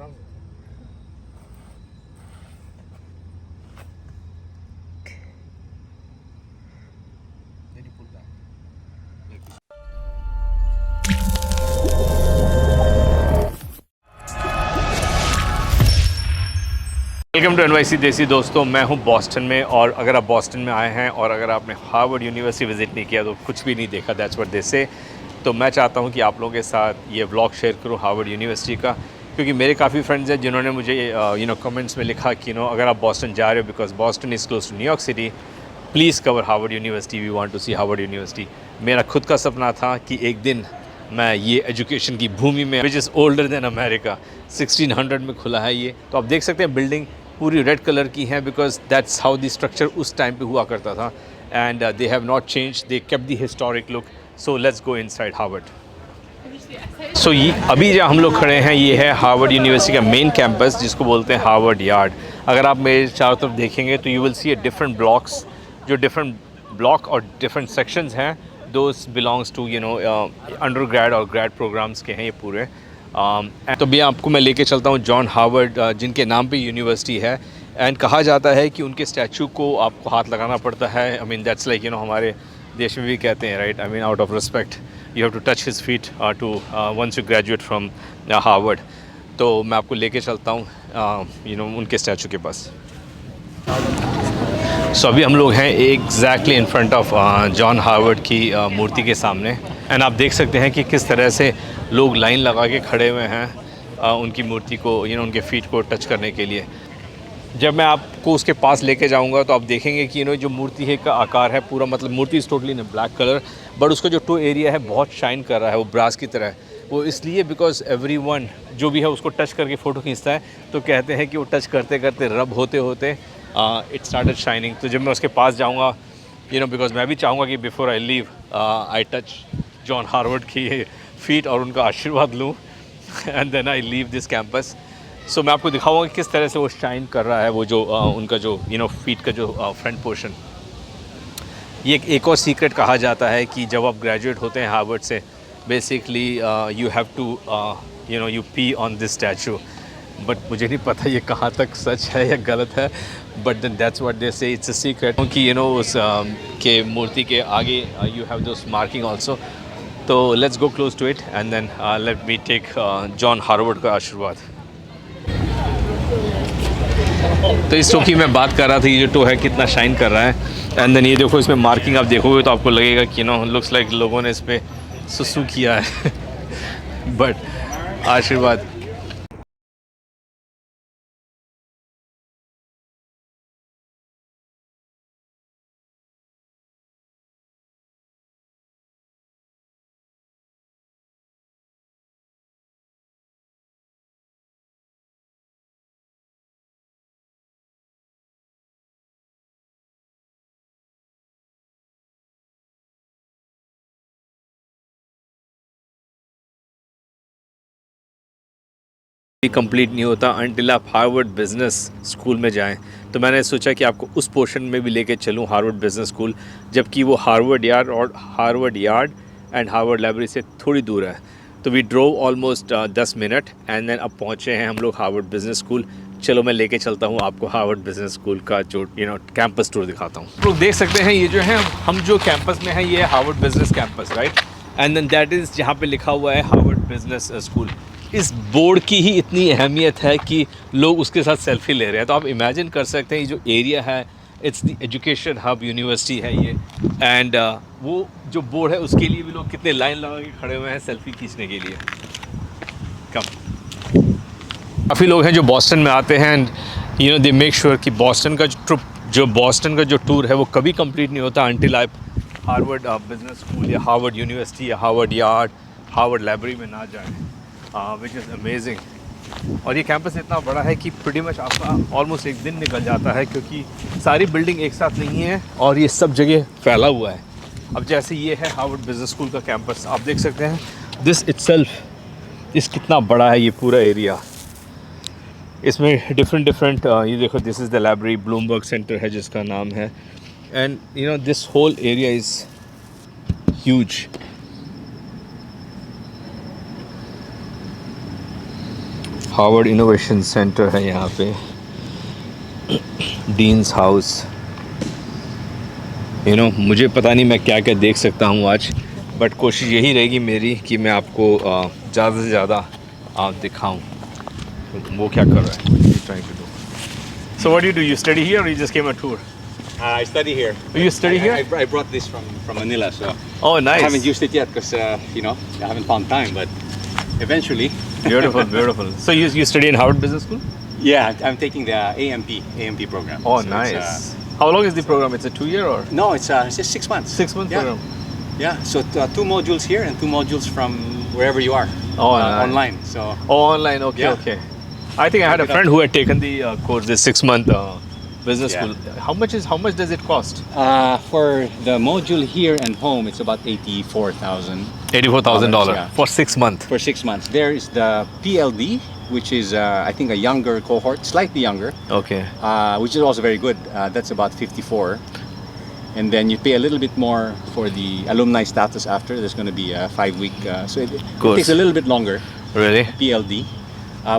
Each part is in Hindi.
आराम से। वेलकम टू एनवाईसी देसी। दोस्तों, मैं हूं बॉस्टन में, और अगर आप बॉस्टन में आए हैं और अगर आपने हार्वर्ड यूनिवर्सिटी विज़िट नहीं किया तो कुछ भी नहीं देखा, दैट्स व्हाट दे से। तो मैं चाहता हूं कि आप लोगों के साथ ये व्लॉग शेयर करूं हार्वर्ड यूनिवर्सिटी का, क्योंकि मेरे काफ़ी फ्रेंड्स हैं जिन्होंने मुझे कमेंट्स में लिखा कि अगर आप बॉस्टन जा रहे हो because Boston is close to New York city, please cover Harvard university, we want to see Harvard university. मेरा खुद का सपना था कि एक दिन मैं ये एजुकेशन की भूमि में, which is older than America, 1600 में खुला है ये। तो आप देख सकते हैं बिल्डिंग पूरी रेड कलर की है because that's how the structure उस टाइम पे हुआ करता था, and they have not change, they kept the historic look. So let's go inside Harvard. सो ये अभी जहाँ हम लोग खड़े हैं ये है हार्वर्ड यूनिवर्सिटी का मेन कैंपस, जिसको बोलते हैं हार्वर्ड यार्ड। अगर आप मेरे चारों तरफ देखेंगे तो you will see different blocks, जो डिफरेंट ब्लॉक और डिफरेंट सेक्शंस हैं, दोस बिलोंग्स टू अंडर ग्रेड और ग्रेड प्रोग्राम्स के हैं ये पूरे। तो भी आपको मैं लेके चलता हूँ जॉन हार्वर्ड, जिनके नाम पे यूनिवर्सिटी है, एंड कहा जाता है कि उनके स्टैचू को आपको हाथ लगाना पड़ता है। आई मीन दैट्स लाइक हमारे देश में भी कहते हैं, right? I mean out of respect you have to touch his feet too once you graduate from Harvard. तो मैं आपको लेके चलता हूँ उनके स्टैचू के पास। सो अभी हम लोग हैं exactly in front of John Harvard की मूर्ति के सामने, एंड आप देख सकते हैं कि किस तरह से लोग लाइन लगा के खड़े हुए हैं उनकी मूर्ति को, उनके फीट को टच करने के लिए। जब मैं आपको उसके पास लेके जाऊंगा तो आप देखेंगे कि जो मूर्ति है का आकार है पूरा, मतलब मूर्ति is totally in black colour, but उसका जो टो एरिया है बहुत शाइन कर रहा है, वो ब्रास की तरह है। वो इसलिए बिकॉज एवरीवन जो भी है उसको टच करके फ़ोटो खींचता है, तो कहते हैं कि वो टच करते करते रब होते होते इट स्टार्टेड शाइनिंग। तो जब मैं उसके पास जाऊँगा बिकॉज मैं भी चाहूँगा कि before I leave I touch John Harvard की फीट और उनका आशीर्वाद लूँ and then I leave this campus. So मैं आपको दिखाऊंगा कि किस तरह से वो शाइन कर रहा है, वो जो उनका जो फीट का जो फ्रंट पोर्शन। ये एक और सीक्रेट कहा जाता है कि जब आप ग्रेजुएट होते हैं हार्वर्ड से, basically you have to you pee on this statue. But मुझे नहीं पता ये कहाँ तक सच है या गलत है, but then that's what they say, it's a secret कि उस के मूर्ति के आगे you have those marking also. तो let's go close to it and then let me take John Harvard का आशीर्वाद। तो इस टो की मैं बात कर रहा था, ये जो टो है कितना शाइन कर रहा है, एंड देन ये देखो इसमें मार्किंग आप देखोगे तो आपको लगेगा कि लुक्स लाइक लोगों ने इस पर सुसु किया है बट आशीर्वाद। कंप्लीट नहीं होता अनटिल आप हार्वर्ड बिज़नेस स्कूल में जाएं। तो मैंने सोचा कि आपको उस पोर्शन में भी लेके चलूं, हार्वर्ड बिज़नेस स्कूल, जबकि वो Harvard Yard and Harvard library से थोड़ी दूर है। तो we drove almost 10 minute and then अब पहुंचे हैं हम लोग हार्वर्ड बिज़नेस स्कूल। चलो मैं लेके चलता हूँ आपको हार्वर्ड बिज़नेस स्कूल का जो कैंपस टूर दिखाता हूँ। लोग देख सकते हैं ये जो है, हम जो कैंपस में है ये है Harvard business campus, right? And then that is जहाँ पे लिखा हुआ है हार्वर्ड बिज़नेस स्कूल। इस बोर्ड की ही इतनी अहमियत है कि लोग उसके साथ सेल्फी ले रहे हैं। तो आप इमेजिन कर सकते हैं ये जो एरिया है, it's the education hub university है ये, एंड वो जो बोर्ड है उसके लिए भी लोग कितने लाइन लगा के खड़े हुए हैं सेल्फी खींचने के लिए। काफ़ी लोग हैं जो बॉस्टन में आते हैं, एंड दे मेक श्योर कि बॉस्टन का जो टूर है वो कभी कंप्लीट नहीं होता अनटिल आप हार्वर्ड बिज़नेस स्कूल या हार्वर्ड यूनिवर्सिटी या हार्वर्ड यार्ड, हार्वर्ड लाइब्रेरी में ना जाएं, विच इज़ अमेजिंग। और ये कैंपस इतना बड़ा है कि प्रीटी मच आपका ऑलमोस्ट एक दिन निकल जाता है, क्योंकि सारी बिल्डिंग एक साथ नहीं है और ये सब जगह फैला हुआ है। अब जैसे ये है हार्वर्ड बिज़नेस स्कूल का कैंपस, आप देख सकते हैं दिस इट्सेल्फ इस कितना बड़ा है ये पूरा एरिया। इसमें डिफरेंट ये देखो, this is the library, Bloomberg centre है जिसका नाम है, and this whole area is huge. Harvard innovation centre है यहाँ पे, डीन्स हाउस। मुझे पता नहीं मैं क्या क्या देख सकता हूँ आज, बट कोशिश यही रहेगी मेरी कि मैं आपको ज़्यादा से ज़्यादा दिखाऊँ वो क्या कर रहा है, trying to do. So what do you study here और you just came a tour? I study here. You study here? I brought this from Manila, so Oh, nice. I haven't used it yet because I haven't found time. But eventually. Beautiful, beautiful. So you study in Harvard Business School? Yeah, I'm taking the AMP program. Oh, So nice. How long is the program? It's a 2-year or? No, it's just 6 months. 6-month Yeah. program. Yeah, so 2 modules here and 2 modules from wherever you are. Oh, nice. Online. So. Oh, online. Okay, Yeah. okay. I think I had a friend who had taken the course, this 6-month business Yeah. school. How much does it cost? For the module here and home, it's about $84,000 $84,000 Yeah. for 6 months. for 6 months. There is the PLD, which is I think a younger cohort, slightly younger, Okay. which is also very good. That's about 54, and then you pay a little bit more for the alumni status after. There's going to be a 5-week, so it Course. takes a little bit longer. Really? PLD.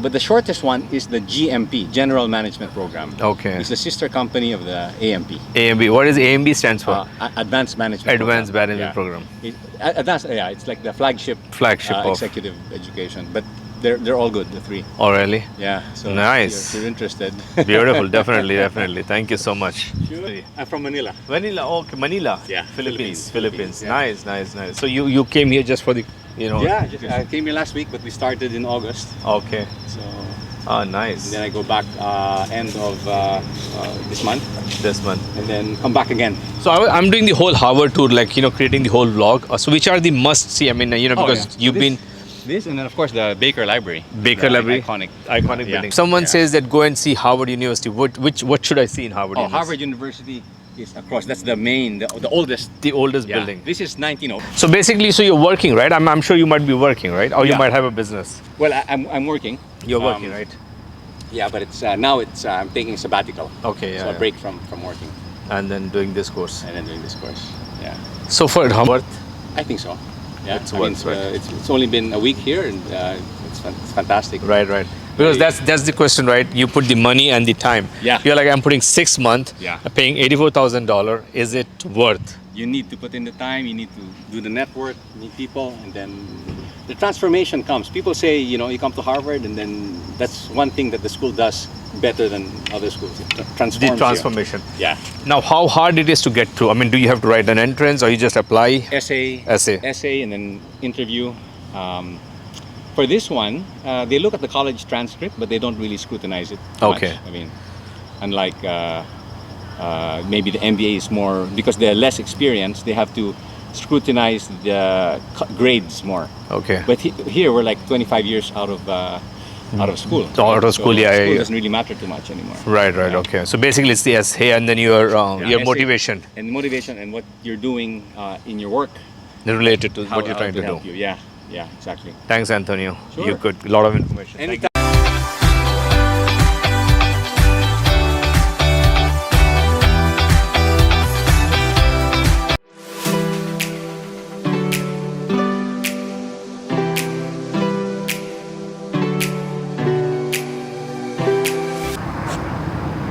But the shortest one is the GMP, General Management Program. Okay. It's the sister company of the AMP. AMB. What is AMB stands for? Advanced Management Advanced Program. Management Program. Advanced, yeah, it's like the flagship Flagship of. executive education. But they're all good, the 3. Oh, really? Yeah. So Nice. If you're interested. Beautiful. Definitely, definitely. Thank you so much. Sure. I'm from Manila. Manila. Okay, Manila. Yeah, Philippines. Philippines, yeah. Nice, nice, nice. So you came here just for the, Yeah, I came here last week, but we started in August. Okay. So Oh, nice. then I go back end of this month, This month. and then come back again. So I'm doing the whole Harvard tour, like creating the whole vlog. So which are the must see? I mean, because you've been This and then of course the Baker Library. Baker The Library, iconic iconic yeah. building. Someone Yeah. says that go and see Harvard University. What should I see in Harvard Oh, University? Harvard University is across. That's the main, the oldest. The oldest Yeah. building. This is 1900. So basically, so you're working, right? I'm sure you might be working, right? Or you Yeah. might have a business. Well, I'm working. You're working, right? Yeah, but it's now it's I'm taking sabbatical. Okay, yeah. So a yeah. break from working And then doing this course. and then doing this course. Yeah, So for Harvard, I think so. Yeah, It's I mean, worth, right? it's only been a week here, and it's fantastic. right. Because that's the question, right? You put the money and the time. Yeah. You're like, I'm putting 6 months, Yeah. paying $84,000. Is it worth? You need to put in the time. You need to do the network, meet people, and then the transformation comes. People say, you come to Harvard, and then that's one thing that the school does better than other schools. It transforms The you. transformation. Yeah. Now, how hard it is to get through? I mean, do you have to write an entrance or you just apply? Essay, and then interview. For this one, they look at the college transcript, but they don't really scrutinize it Okay. much. I mean, unlike maybe the MBA is more, because they're less experienced, they have to scrutinize the grades more. Okay. But here we're like 25 years out of school. So out of school, yeah, School yeah. doesn't really matter too much anymore. Right, Yeah. okay. So basically, it's the essay and then your essay motivation And motivation and what you're doing in your work. related to how- what you're how trying to do. help you. Yeah, exactly. Thanks, Antonio. Sure. You could a lot of information. Thank you. Anytime.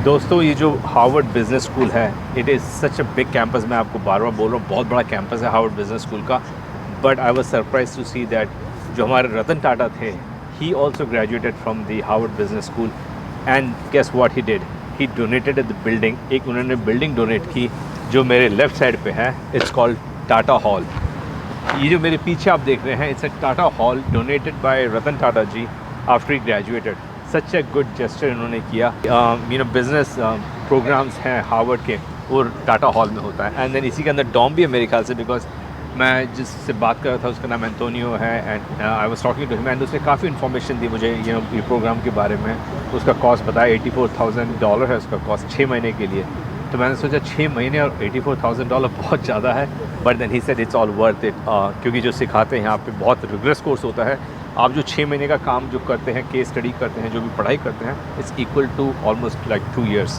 दोस्तों ये जो हार्वर्ड बिजनेस स्कूल है it is such a big campus. मैं आपको बार बार बोल रहा हूँ बहुत बड़ा कैंपस है हार्वर्ड बिजनेस स्कूल का। But I was surprise to see that जो हमारे रतन टाटा थे ही also graduated from the Harvard business school and guess what he did, he donated the building. एक उन्होंने बिल्डिंग डोनेट की जो मेरे लेफ़्ट साइड पे है, इट्स कॉल्ड टाटा हॉल। ये जो मेरे पीछे आप देख रहे हैं it's a Tata hall donated by Ratan Tata ji after he graduated. Such a good gesture इन्होंने किया। बिजनेस प्रोग्राम्स हैं हार्वर्ड के वो टाटा हॉल में होता है। एंड देन इसी के अंदर डॉम भी है मेरे ख्याल से, बिकॉज मैं जिससे बात कर रहा था उसका नाम एंटोनियो है and I was talking to him and उसने काफ़ी इन्फॉर्मेशन दी मुझे ये प्रोग्राम के बारे में। उसका कॉस्ट बताया $84,000 है उसका कॉस्ट 6 महीने के लिए। तो मैंने सोचा 6 महीने और $84,000 बहुत ज़्यादा है, but then he said it's all worth it, क्योंकि जो सिखाते हैं यहाँ पे बहुत रिग्रेस कोर्स होता है। आप जो 6 महीने का काम जो करते हैं, केस स्टडी करते हैं, जो भी पढ़ाई करते हैं, it's equal to almost like 2 years।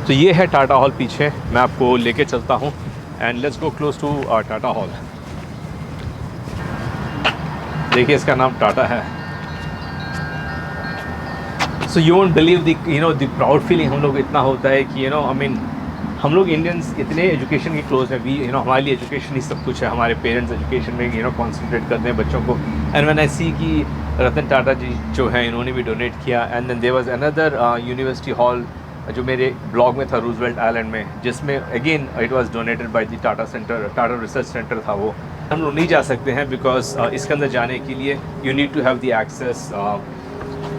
तो ये है टाटा हॉल पीछे, मैं आपको लेके चलता हूँ and let's go close to Tata hall. देखिए इसका नाम टाटा है। So you won't believe the proud feeling हम लोग इतना होता है कि आई मीन हम लोग इंडियंस इतने एजुकेशन के क्लोज हैं वी हमारे लिए एजुकेशन ही सब कुछ है, हमारे पेरेंट्स एजुकेशन में कॉन्सेंट्रेट करते हैं बच्चों को। एंड व्हेन आई सी कि रतन टाटा जी जो है इन्होंने भी डोनेट किया, and then there was another university hall जो मेरे ब्लॉग में था रूजवेल्ट आइलैंड में, जिसमें again it was donated by the Tata research centre था वो। हम लोग नहीं जा सकते हैं बिकॉज इसके अंदर जाने के लिए you need to have the access,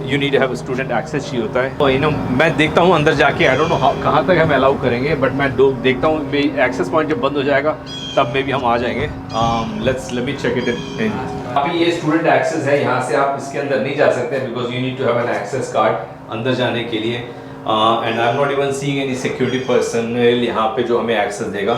you need have student access चाहिए होता है। तो मैं देखता हूँ अंदर जाके, आई डोंट नो कहाँ तक हमें अलाउ करेंगे, बट मैं देखता हूँ एक्सेस पॉइंट जब बंद हो जाएगा तब में भी हम आ जाएंगे। Let me check it in. अभी ये स्टूडेंट एक्सेस है, यहाँ से आप इसके अंदर नहीं जा सकते because you need to have an access card अंदर जाने के लिए। And I am not even seeing any security personal यहाँ पे जो हमें एक्सेस देगा।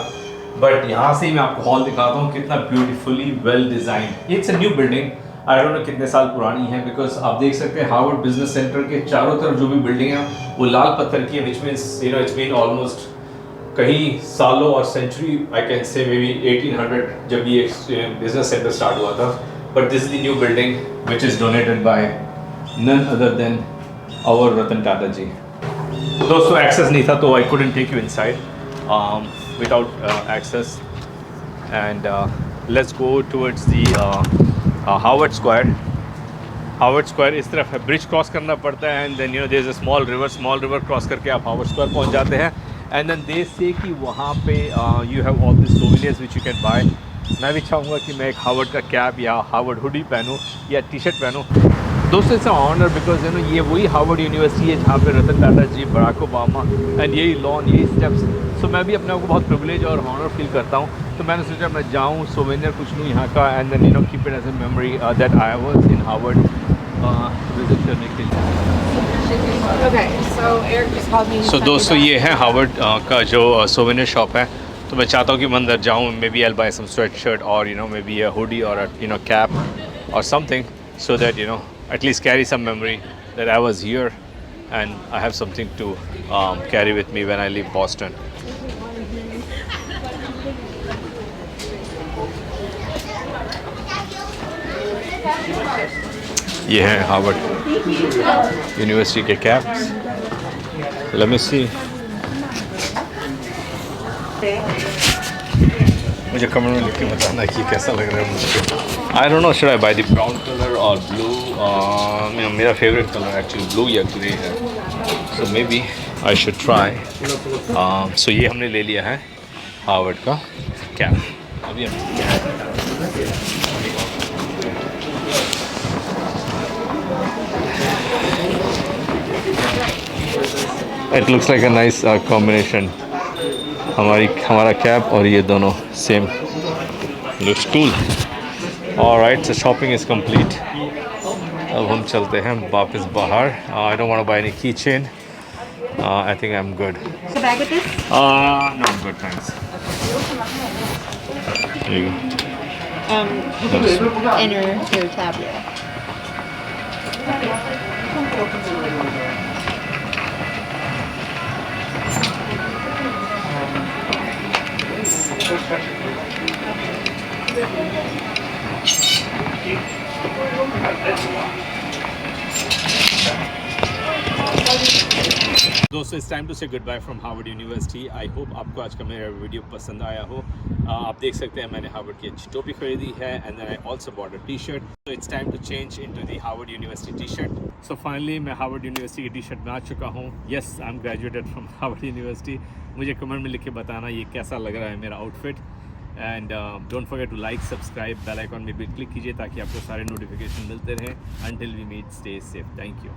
बट यहाँ से ही मैं आपको हॉल दिखाता हूँ कितना beautifully well designed. It's a new building, I don't know कितने साल पुरानी है बिकॉज आप देख सकते हैं हार्वर्ड बिजनेस सेंटर के चारों तरफ जो भी बिल्डिंग है वो लाल पत्थर की है, which means it's been almost कई सालों और century, I can say may be 1800 जब ये बिजनेस सेंटर स्टार्ट हुआ था। But this is the new building which is donated by none other than our Ratan Tata ji. दोस्तों एक्सेस नहीं था तो I couldn't take you inside without access. And let's go towards the Harvard Square इस तरफ है, ब्रिज क्रॉस करना पड़ता है and then there is a small river cross करके आप हार्वर्ड स्क्वायर पहुंच जाते हैं। एंड देन दे से कि वहाँ पे you have all this souvenirs which you can buy. मैं भी चाहूँगा कि मैं एक हार्वर्ड का कैप या हार्वर्ड हुडी पहनूँ या टी शर्ट पहनूँ। दोस्तों इट्स ऑनर बिकॉज ये वही हार्वर्ड यूनिवर्सिटी है जहाँ पे रतन टाटा जी, बराक ओबामा एंड यही लॉन, यही स्टेप्स। सो मैं भी अपने आप को बहुत प्रिविलेज और ऑनर फील करता हूँ। तो मैंने सोचा मैं जाऊँ, सोवेनियर कुछ लूँ यहाँ का, and then keep it as a memory that I was in Harvard visit करने के लिए। सो दोस्तों ये है हार्वर्ड का जो सोवेनियर शॉप है। तो मैं चाहता हूँ कि मैं अंदर जाऊँ, maybe I buy some sweatshirt और मे बी अ हुडी और कैप और something so that at least carry some memory that I was here and I have something to carry with me when I leave Boston. ये हैं हार्वर्ड यूनिवर्सिटी के कैप्स। Let me see. मुझे कमेंट में लिख के बताना कि कैसा लग रहा है मुझे। I don't know, should I buy the brown color or blue? मेरा favorite color actually blue या grey है, so maybe I should try. So ये हमने ले लिया है हार्वर्ड का कैप। अभी हम It looks like a nice combination. हमारा कैप और ये दोनों same, looks cool. Alright, so shopping is complete. अब हम चलते हैं वापस बाहर। I don't want to buy any keychain. I think I'm good. The bag with this? No, I'm good, thanks. There you go. You can just enter your tab here. दोस्तों it's time to say goodbye from Harvard University. I hope आपको आज का मेरा वीडियो पसंद आया हो। आप देख सकते हैं मैंने हार्वर्ड की अच्छी टोपी खरीदी है and then I also bought a T shirt. So it's time to change into the Harvard University T shirt. So finally मैं हार्वर्ड यूनिवर्सिटी की टी शर्ट में आ चुका हूँ। Yes, I am graduated from Harvard University. मुझे कमेंट में लिख के बताना ये कैसा लग रहा है मेरा outfit. And don't forget to like, subscribe, bell icon में भी क्लिक कीजिए ताकि आपको सारे नोटिफिकेशन मिलते रहें। Until we meet, stay safe, thank you.